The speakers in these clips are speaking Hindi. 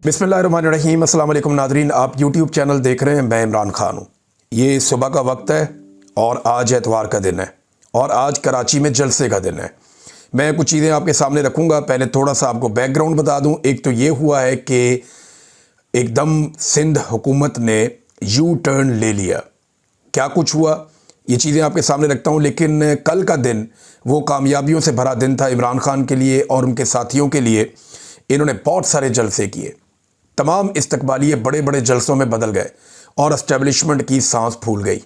बिस्मिल्लाहिर्रहमानिर्रहीम। अस्सलाम वालेकुम नादरीन, आप यूट्यूब चैनल देख रहे हैं। मैं इमरान खान हूँ। ये सुबह का वक्त है और आज एतवार का दिन है और आज कराची में जलसे का दिन है। मैं कुछ चीज़ें आपके सामने रखूँगा। पहले थोड़ा सा आपको बैकग्राउंड बता दूँ। एक तो ये हुआ है कि एकदम सिंध हुकूमत ने यू टर्न ले लिया। क्या कुछ हुआ ये चीज़ें आपके सामने रखता हूँ, लेकिन कल का दिन वो कामयाबियों से भरा दिन था इमरान खान के लिए और उनके साथियों के लिए। इन्होंने बहुत सारे जलसे किए, तमाम इस्तकबालिये बड़े बड़े जलसों में बदल गए और एस्टेब्लिशमेंट की सांस फूल गई।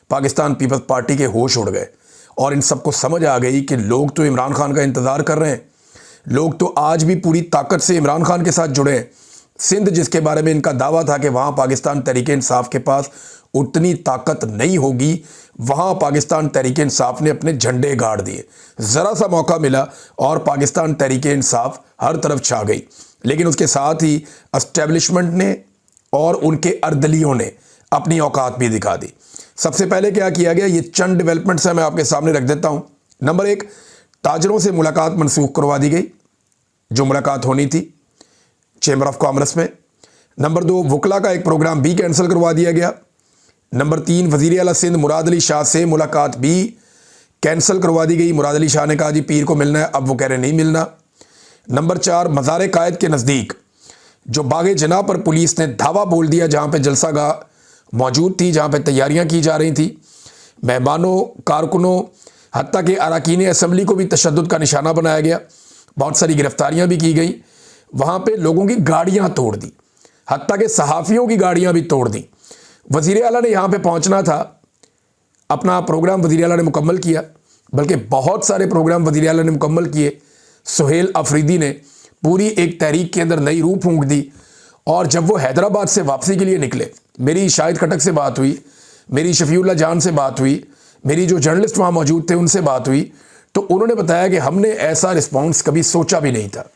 पाकिस्तान पीपल्स पार्टी के होश उड़ गए और इन सबको समझ आ गई कि लोग तो इमरान खान का इंतज़ार कर रहे हैं, लोग तो आज भी पूरी ताकत से इमरान खान के साथ जुड़े हैं। सिंध जिसके बारे में इनका दावा था कि वहाँ पाकिस्तान तहरीक-ए-इंसाफ के पास उतनी ताकत नहीं होगी, वहाँ पाकिस्तान तहरीक-ए-इंसाफ ने अपने झंडे गाड़ दिए। ज़रा सा मौका मिला और पाकिस्तान तहरीक-ए-इंसाफ हर तरफ छा गई। लेकिन उसके साथ ही एस्टेब्लिशमेंट ने और उनके अर्दलियों ने अपनी औकात भी दिखा दी। सबसे पहले क्या किया गया, ये चंद डेवलपमेंट्स हैं, मैं आपके सामने रख देता हूँ। नंबर 1, ताजरों से मुलाकात मनसूख करवा दी गई, जो मुलाकात होनी थी चैम्बर ऑफ कॉमर्स में। नंबर 2, वकला का एक प्रोग्राम भी कैंसिल करवा दिया गया। नंबर 3, वज़ीर आला सिंध मुराद अली शाह से मुलाकात भी कैंसिल करवा दी गई। मुराद अली शाह ने कहा जी पीर को मिलना है, अब वो कह रहे नहीं मिलना। नंबर 4, मज़ार कायद के नज़दीक जो बागे जना पर पुलिस ने धावा बोल दिया, जहाँ पे जलसागाह मौजूद थी, जहाँ पे तैयारियाँ की जा रही थी, मेहमानों, कारकुनों, हत्ता के अरकान असम्बली को भी तशद्दुद का निशाना बनाया गया। बहुत सारी गिरफ्तारियाँ भी की गई। वहाँ पे लोगों की गाड़ियाँ तोड़ दी, हत्ता के सहाफ़ियों की गाड़ियाँ भी तोड़ दी। वज़ीर आला ने यहाँ पे पहुँचना था, अपना प्रोग्राम वज़ीर आला ने मुकम्मल किया, बल्कि बहुत सारे प्रोग्राम वज़ीर आला ने मुकम्मल किए। सुहेल अफरीदी ने पूरी एक तहरीक के अंदर नई रूह फूंक दी और जब वो हैदराबाद से वापसी के लिए निकले, मेरी शाहिद खटक से बात हुई, मेरी शफीउल्लाह जान से बात हुई, मेरी जो जर्नलिस्ट वहाँ मौजूद थे उनसे बात हुई, तो उन्होंने बताया कि हमने ऐसा रिस्पॉन्स कभी सोचा भी नहीं था।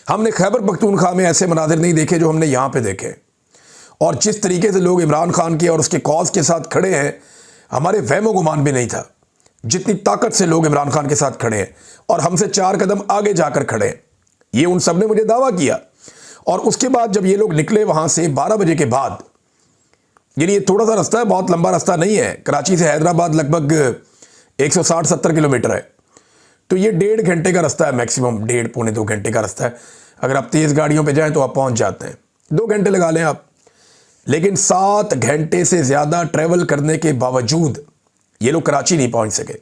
हमने खैबर पख्तूनख्वा में ऐसे मनाजिर नहीं देखे जो हमने यहाँ पे देखे, और जिस तरीके से लोग इमरान खान के और उसके कॉज के साथ खड़े हैं, हमारे वहमो गुमान भी नहीं था जितनी ताकत से लोग इमरान खान के साथ खड़े हैं और हमसे 4 कदम आगे जाकर खड़े हैं। ये उन सब ने मुझे दावा किया। और उसके बाद जब ये लोग निकले वहाँ से 12 बजे के बाद, यानी ये थोड़ा सा रास्ता है, बहुत लंबा रास्ता नहीं है, कराची से हैदराबाद लगभग 160-70 किलोमीटर है, तो ये 1.5 घंटे का रास्ता है, मैक्सिमम 1.5 पौने 2 घंटे का रास्ता है। अगर आप तेज़ गाड़ियों पे जाएं तो आप पहुंच जाते हैं, 2 घंटे लगा लें आप। लेकिन 7 घंटे से ज़्यादा ट्रैवल करने के बावजूद ये लोग कराची नहीं पहुंच सके।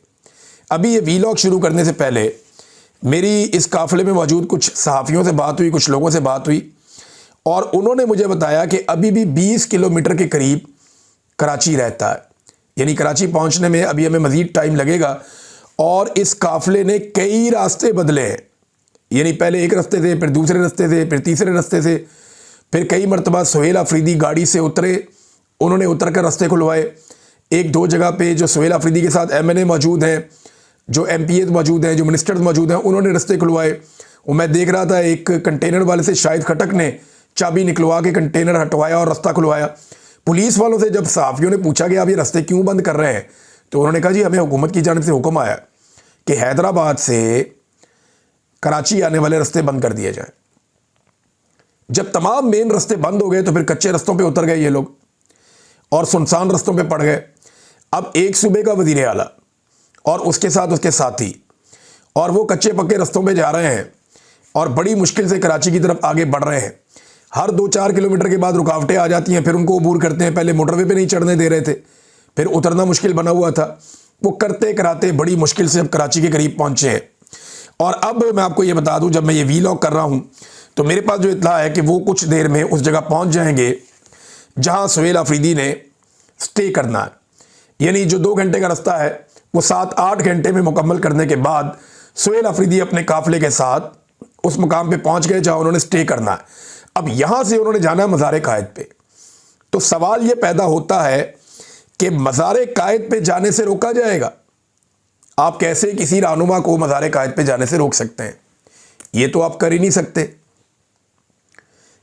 अभी ये वीलॉग शुरू करने से पहले मेरी इस काफ़िले में मौजूद कुछ सहाफ़ियों से बात हुई, कुछ लोगों से बात हुई, और उन्होंने मुझे बताया कि अभी भी 20 किलोमीटर के करीब कराची रहता है, यानी कराची पहुंचने में अभी हमें मज़ीद टाइम लगेगा। और इस काफ़िले ने कई रास्ते बदले हैं, यानी पहले एक रास्ते से, फिर दूसरे रास्ते से, फिर तीसरे रास्ते से, फिर कई मरतबा सुहेल अफरीदी गाड़ी से उतरे, उन्होंने उतर कर रास्ते खुलवाए। 1-2 जगह पे जो सुहेल अफरीदी के साथ MNA मौजूद हैं, जो MPAs मौजूद हैं, जो मिनिस्टर्स मौजूद हैं, उन्होंने रास्ते खुलवाए। वो मैं देख रहा था एक कंटेनर वाले से शाहिद खटक ने चाबी निकलवा के कंटेनर हटवाया और रास्ता खुलवाया। पुलिस वालों से जब सहाफ़ियों ने पूछा कि आप ये रास्ते क्यों बंद कर रहे हैं, तो उन्होंने कहा जी हमें हुकूमत की जानिब से हुक्म आया कि हैदराबाद से कराची आने वाले रास्ते बंद कर दिए जाएँ। जब तमाम मेन रास्ते बंद हो गए तो फिर कच्चे रास्तों पे उतर गए ये लोग और सुनसान रास्तों पे पड़ गए। अब एक सूबे का वज़ीर आला और उसके साथ उसके साथी, और वो कच्चे पक्के रास्तों पे जा रहे हैं और बड़ी मुश्किल से कराची की तरफ आगे बढ़ रहे हैं। हर 2-4 किलोमीटर के बाद रुकावटें आ जाती हैं, फिर उनको अबूर करते हैं। पहले मोटरवे पे नहीं चढ़ने दे रहे थे, फिर उतरना मुश्किल बना हुआ था। वो करते कराते बड़ी मुश्किल से अब कराची के करीब पहुँचे हैं। और अब मैं आपको ये बता दूँ, जब मैं ये वीलॉग कर रहा हूँ तो मेरे पास जो इत्तला है कि वो कुछ देर में उस जगह पहुँच जाएंगे जहाँ सुहेल अफरीदी ने स्टे करना है। यानी जो 2 घंटे का रास्ता है वो 7-8 घंटे में मुकम्मल करने के बाद सुहेल अफरीदी अपने काफ़िले के साथ उस मुकाम पे पहुंच गए जहां उन्होंने स्टे करना है। अब यहां से उन्होंने जाना है मज़ार कायद पे। तो सवाल ये पैदा होता है कि मज़ार कायद पे जाने से रोका जाएगा? आप कैसे किसी रहनुमा को मज़ार कायद पे जाने से रोक सकते हैं? ये तो आप कर ही नहीं सकते।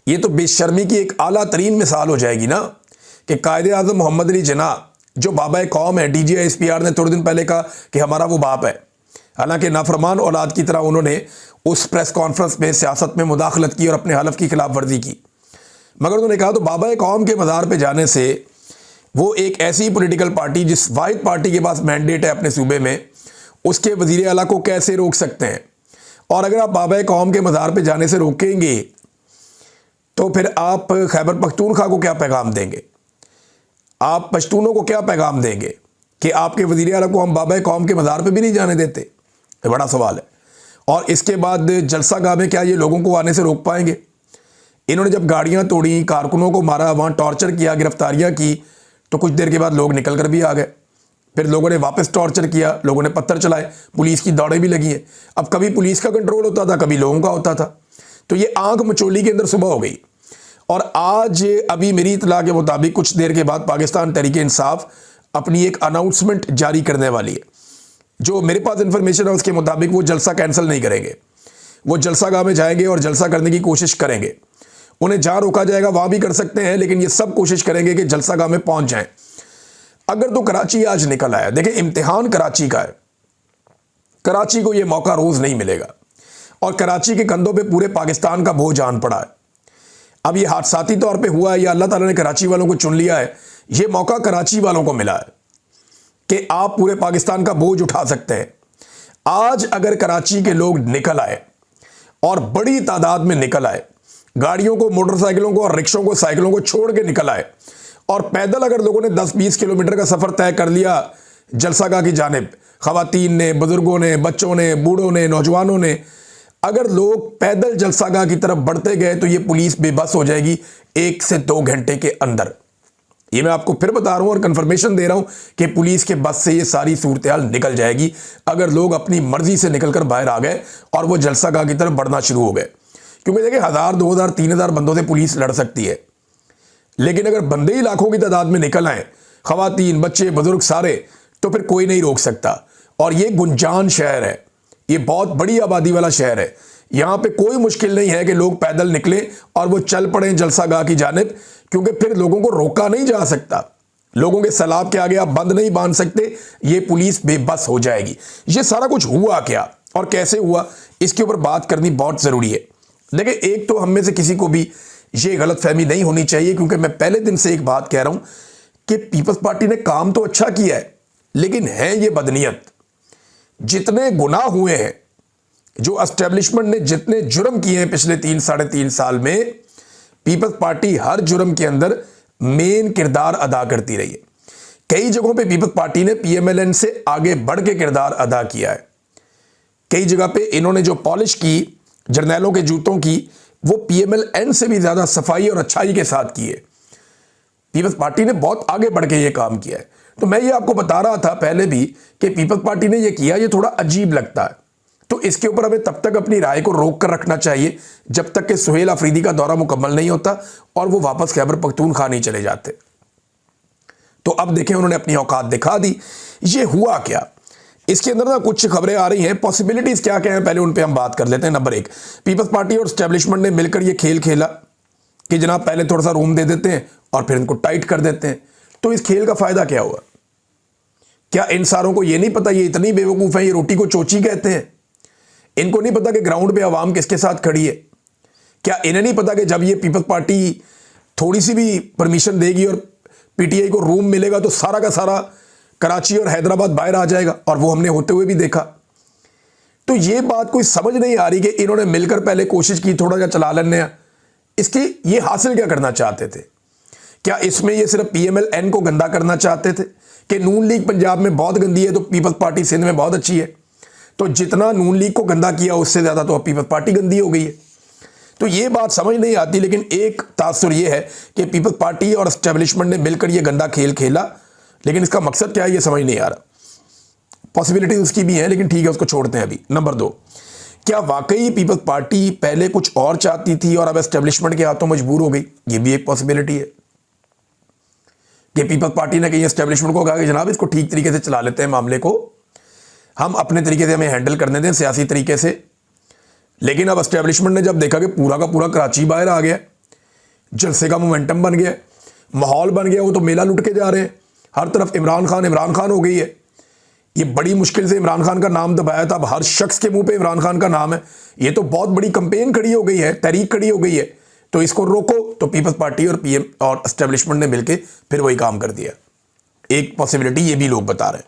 ये तो बेशर्मी की एक आला तरीन मिसाल हो जाएगी ना कि कायदे आज़म मोहम्मद अली जिन्ना, जो बाबा कौम है, DGI SPR ने थोड़े दिन पहले कहा कि हमारा वो बाप है। हालांकि नाफरमान औलाद की तरह उन्होंने उस प्रेस कॉन्फ्रेंस में सियासत में मुदाखलत की और अपने हलफ की खिलाफ वर्जी की। मगर उन्होंने कहा तो बाबा कौम के मज़ार पे जाने से वो एक ऐसी पॉलिटिकल पार्टी जिस वाहिद पार्टी के पास मैंडेट है अपने सूबे में, उसके वज़ीर आला को कैसे रोक सकते हैं। और अगर आप बाबा कौम के मज़ार पे जाने से रोकेंगे तो फिर आप खैबर पख्तूनख्वा को क्या पैगाम देंगे, आप पश्तूनों को क्या पैगाम देंगे कि आपके वज़ीर आला को हम बाबा कौम के मज़ार पे भी नहीं जाने देते। ये बड़ा सवाल है। और इसके बाद जलसा गाह में क्या ये लोगों को आने से रोक पाएंगे? इन्होंने जब गाड़ियां तोड़ी, कारकुनों को मारा, वहाँ टॉर्चर किया, गिरफ्तारियां की, तो कुछ देर के बाद लोग निकल कर भी आ गए। फिर लोगों ने वापस टॉर्चर किया, लोगों ने पत्थर चलाए, पुलिस की दौड़ें भी लगी हैं। अब कभी पुलिस का कंट्रोल होता था, कभी लोगों का होता था। तो ये आंख मचोली के अंदर सुबह हो गई। और आज अभी मेरी इतला के मुताबिक कुछ देर के बाद पाकिस्तान तहरीक इंसाफ अपनी एक अनाउंसमेंट जारी करने वाली है। जो मेरे पास इंफॉर्मेशन है उसके मुताबिक वो जलसा कैंसिल नहीं करेंगे। वो जलसा गाह में जाएंगे और जलसा करने की कोशिश करेंगे। उन्हें जहां रोका जाएगा वहां भी कर सकते हैं, लेकिन ये सब कोशिश करेंगे कि जलसा गाह में पहुंच जाएं। अगर तो कराची आज निकल आया, देखिए इम्तिहान कराची का है, कराची को ये मौका रोज नहीं मिलेगा और कराची के कंधों पे पूरे पाकिस्तान का बोझ आन पड़ा है। अब ये हादसाती तौर पे हुआ है या अल्लाह ताला ने कराची वालों को चुन लिया है, ये मौका कराची वालों को मिला है कि आप पूरे पाकिस्तान का बोझ उठा सकते हैं। आज अगर कराची के लोग निकल आए और बड़ी तादाद में निकल आए, गाड़ियों को, मोटरसाइकिलों को और रिक्शों को, साइकिलों को छोड़ के निकल आए और पैदल अगर लोगों ने 10-20 किलोमीटर का सफर तय कर लिया जलसागाह की जानिब, खवातीन ने, बुजुर्गों ने, बच्चों ने, बूढ़ों ने, नौजवानों ने, अगर लोग पैदल जलसागाह की तरफ बढ़ते गए तो ये पुलिस बेबस हो जाएगी 1 से 2 घंटे के अंदर। ये मैं आपको फिर बता रहा हूं और कंफर्मेशन दे रहा हूं कि पुलिस के बस से ये सारी सूरत-ए-हाल निकल जाएगी अगर लोग अपनी मर्जी से निकलकर बाहर आ गए और वो जलसागाह की तरफ बढ़ना शुरू हो गए। क्योंकि देखिए 1000, 2000, 3000 बंदों से पुलिस लड़ सकती है, लेकिन अगर बंदे ही लाखों की तादाद में निकल आए, खवातीन, बच्चे, बुजुर्ग सारे, तो फिर कोई नहीं रोक सकता। और ये गुंजान शहर है, ये बहुत बड़ी आबादी वाला शहर है। यहां पे कोई मुश्किल नहीं है कि लोग पैदल निकले और वो चल पड़े जलसागाह की जानिब, क्योंकि फिर लोगों को रोका नहीं जा सकता। लोगों के सैलाब के आगे आप बंद नहीं बांध सकते, ये पुलिस बेबस हो जाएगी। ये सारा कुछ हुआ क्या और कैसे हुआ, इसके ऊपर बात करनी बहुत जरूरी है। देखिए, एक तो हम में से किसी को भी ये गलतफहमी नहीं होनी चाहिए, क्योंकि मैं पहले दिन से एक बात कह रहा हूं कि पीपल्स पार्टी ने काम तो अच्छा किया है, लेकिन है ये बदनीयत। जितने गुनाह हुए हैं, जो एस्टेब्लिशमेंट ने जितने जुर्म किए हैं पिछले 3-3.5 साल में, पीपल्स पार्टी हर जुर्म के अंदर मेन किरदार अदा करती रही है। कई जगहों पे पीपल्स पार्टी ने पीएमएलएन से आगे बढ़ के किरदार अदा किया है। कई जगह पे इन्होंने जो पॉलिश की जर्नैलों के जूतों की, वो पीएमएलएन से भी ज्यादा सफाई और अच्छाई के साथ की है। पीपल्स पार्टी ने बहुत आगे बढ़ के ये काम किया है। तो मैं ये आपको बता रहा था पहले भी कि पीपल्स पार्टी ने ये किया, ये थोड़ा अजीब लगता है। तो इसके ऊपर हमें तब तक अपनी राय को रोक कर रखना चाहिए जब तक कि सुहेल अफरीदी का दौरा मुकम्मल नहीं होता और वो वापस खैबर पख्तूनख्वा नहीं चले जाते। तो अब देखें, उन्होंने अपनी औकात दिखा दी। ये हुआ क्या, इसके अंदर ना कुछ खबरें आ रही हैं, पॉसिबिलिटीज क्या क्या हैं, पहले उन पे हम बात कर लेते हैं। नंबर 1, पीपल्स पार्टी और एस्टेब्लिशमेंट ने मिलकर ये खेल खेला कि जनाब पहले थोड़ा सा रूम दे देते हैं और फिर इनको टाइट कर देते हैं। तो इस खेल का फायदा क्या हुआ? क्या इन सारों को ये नहीं पता, ये इतनी बेवकूफ है, ये रोटी को चोची कहते हैं? इनको नहीं पता कि ग्राउंड पे आवाम किसके साथ खड़ी है? क्या इन्हें नहीं पता कि जब ये पीपल्स पार्टी थोड़ी सी भी परमिशन देगी और पीटीआई को रूम मिलेगा तो सारा का सारा कराची और हैदराबाद बाहर आ जाएगा? और वो हमने होते हुए भी देखा। तो ये बात कोई समझ नहीं आ रही कि इन्होंने मिलकर पहले कोशिश की थोड़ा सा चला लेने, इसकी ये हासिल क्या करना चाहते थे? क्या इसमें ये सिर्फ पीएमएलएन को गंदा करना चाहते थे कि नून लीग पंजाब में बहुत गंदी है तो पीपल्स पार्टी सिंध में बहुत अच्छी है? तो जितना नून लीग को गंदा किया उससे ज्यादा तो अब पीपल्स पार्टी गंदी हो गई है। तो ये बात समझ नहीं आती, लेकिन एक तासुर ये है कि पीपल्स पार्टी और एस्टेब्लिशमेंट ने मिलकर ये गंदा खेल खेला, लेकिन इसका मकसद क्या है ये समझ नहीं आ रहा। पॉसिबिलिटी उसकी भी है, लेकिन ठीक है, उसको छोड़ते हैं अभी। नंबर 2, क्या वाकई पीपल्स पार्टी पहले कुछ और चाहती थी और अब एस्टेब्लिशमेंट के हाथों मजबूर हो गई? ये भी एक पॉसिबिलिटी है कि पीपल्स पार्टी ने कहीं एस्टेब्लिशमेंट को कहा कि जनाब इसको ठीक तरीके से चला लेते हैं, मामले को हम अपने तरीके से हमें हैंडल करने दें सियासी तरीके से। लेकिन अब एस्टेब्लिशमेंट ने जब देखा कि पूरा का पूरा कराची बाहर आ गया, जलसे का मोमेंटम बन गया, माहौल बन गया, वो तो मेला लुट के जा रहे हैं, हर तरफ इमरान खान हो गई है, ये बड़ी मुश्किल से इमरान खान का नाम दबाया था, अब हर शख्स के मुंह पे इमरान खान का नाम है। ये तो बहुत बड़ी कंपेन खड़ी हो गई है, तहरीक खड़ी हो गई है, तो इसको रोको। तो पीपल्स पार्टी और पीएम और एस्टेब्लिशमेंट ने मिलकर फिर वही काम कर दिया। एक पॉसिबिलिटी ये भी लोग बता रहे हैं,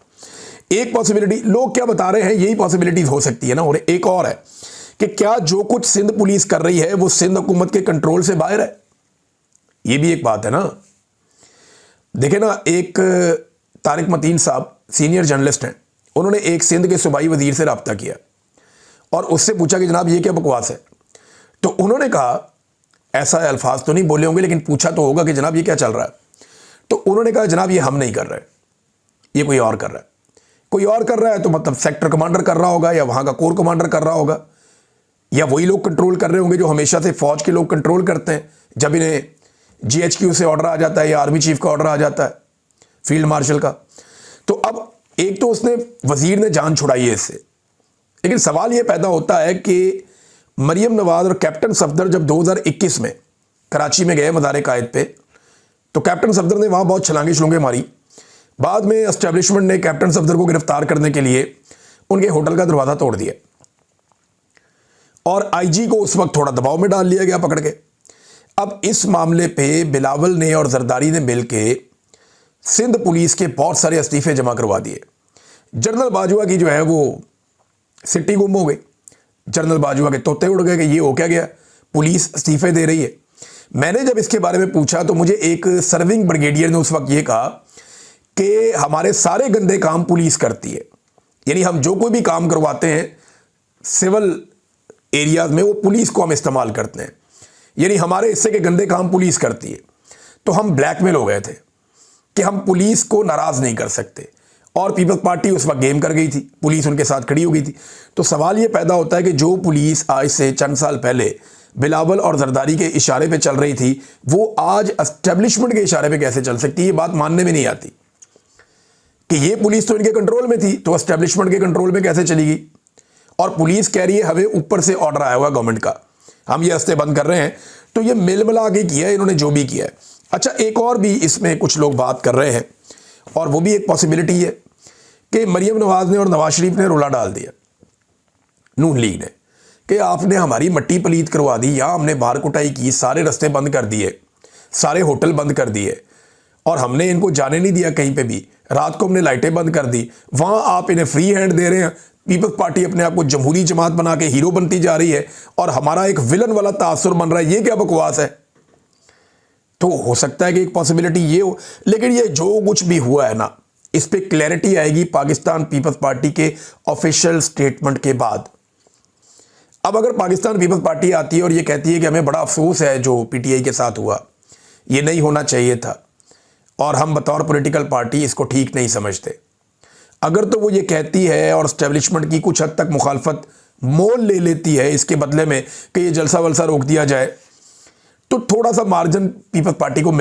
एक पॉसिबिलिटी लोग क्या बता रहे हैं, यही पॉसिबिलिटीज हो सकती है ना। और एक और है कि क्या जो कुछ सिंध पुलिस कर रही है वो सिंध हुकूमत के कंट्रोल से बाहर है, ये भी एक बात है ना। देखे ना, एक तारिक मतीन साहब सीनियर जर्नलिस्ट हैं, उन्होंने एक सिंध के सूबाई वजीर से रब्ता किया और उससे पूछा कि जनाब ये क्या बकवास है। तो उन्होंने कहा, ऐसा अल्फाज तो नहीं बोले होंगे लेकिन पूछा तो होगा कि जनाब ये क्या चल रहा है। तो उन्होंने कहा जनाब ये हम नहीं कर रहे, ये कोई और कर रहा है। कोई और कर रहा है तो मतलब सेक्टर कमांडर कर रहा होगा या वहां का कोर कमांडर कर रहा होगा, या वही लोग कंट्रोल कर रहे होंगे जो हमेशा से फौज के लोग कंट्रोल करते हैं। जब इन्हें GHQ से ऑर्डर आ जाता है या आर्मी चीफ का ऑर्डर आ जाता है, फील्ड मार्शल का, तो अब एक तो उसने वजीर ने जान छुड़ाई है इससे। लेकिन सवाल यह पैदा होता है कि मरियम नवाज और कैप्टन सफदर जब 2021 में कराची में गए मज़ार कायद पे, तो कैप्टन सफदर ने वहां बहुत छलांगे छलूंगे मारी। बाद में एस्टेब्लिशमेंट ने कैप्टन सफदर को गिरफ्तार करने के लिए उनके होटल का दरवाजा तोड़ दिया और IG को उस वक्त थोड़ा दबाव में डाल लिया गया पकड़ के। अब इस मामले पे बिलावल ने और जरदारी ने मिलके सिंध पुलिस के बहुत सारे इस्तीफे जमा करवा दिए। जनरल बाजवा की जो है वो सिट्टी गुम हो गई, जनरल बाजवा के तोते उड़ गए कि ये हो क्या गया, पुलिस इस्तीफे दे रही है। मैंने जब इसके बारे में पूछा तो मुझे एक सर्विंग ब्रिगेडियर ने उस वक्त ये कहा कि हमारे सारे गंदे काम पुलिस करती है, यानी हम जो कोई भी काम करवाते हैं सिविल एरियाज में वो पुलिस को हम इस्तेमाल करते हैं, यानी हमारे हिस्से के गंदे काम पुलिस करती है। तो हम ब्लैकमेल हो गए थे कि हम पुलिस को नाराज नहीं कर सकते और पीपल्स पार्टी उस वक्त गेम कर गई थी, पुलिस उनके साथ खड़ी हो गई थी। तो सवाल ये पैदा होता है कि जो पुलिस आज से चंद साल पहले बिलावल और जरदारी के इशारे पे चल रही थी वो आज एस्टेब्लिशमेंट के इशारे पे कैसे चल सकती है। ये बात मानने में नहीं आती कि ये पुलिस तो इनके कंट्रोल में थी तो एस्टेब्लिशमेंट के कंट्रोल में कैसे चली गई। और पुलिस कह रही है हमें ऊपर से ऑर्डर आया हुआ गवर्नमेंट का, हम ये रास्ते बंद कर रहे हैं। तो ये मिल मिला के किया है इन्होंने जो भी किया है। अच्छा, एक और भी इसमें कुछ लोग बात कर रहे हैं और वो भी एक पॉसिबिलिटी है कि मरियम नवाज ने और नवाज शरीफ ने रोला डाल दिया नून लीग ने कि आपने हमारी मट्टी पलीत करवा दी, यहाँ हमने बाहर कुटाई की, सारे रास्ते बंद कर दिए, सारे होटल बंद कर दिए और हमने इनको जाने नहीं दिया कहीं पे भी, रात को हमने लाइटें बंद कर दी, वहाँ आप इन्हें फ्री हैंड दे रहे हैं। पीपल्स पार्टी अपने आप को जमहूरी जमात बना के हीरो बनती जा रही है और हमारा एक विलन वाला तासुर बन रहा है, ये क्या बकवास है। तो हो सकता है कि एक पॉसिबिलिटी ये हो, लेकिन ये जो कुछ भी हुआ है ना, इस पे क्लैरिटी आएगी पाकिस्तान पीपल्स पार्टी के ऑफिशियल स्टेटमेंट के बाद। अब अगर पाकिस्तान पीपल्स पार्टी आती है और ये कहती है कि हमें बड़ा अफसोस है जो PTI के साथ हुआ, ये नहीं होना चाहिए था और हम बतौर पॉलिटिकल पार्टी इसको ठीक नहीं समझते, अगर तो वो ये कहती है और एस्टेब्लिशमेंट की कुछ हद तक मुखालफत मोल ले लेती है इसके बदले में कि ये जलसा वलसा रोक दिया जाए, तो थोड़ा सा मार्जिन पीपल्स पार्टी को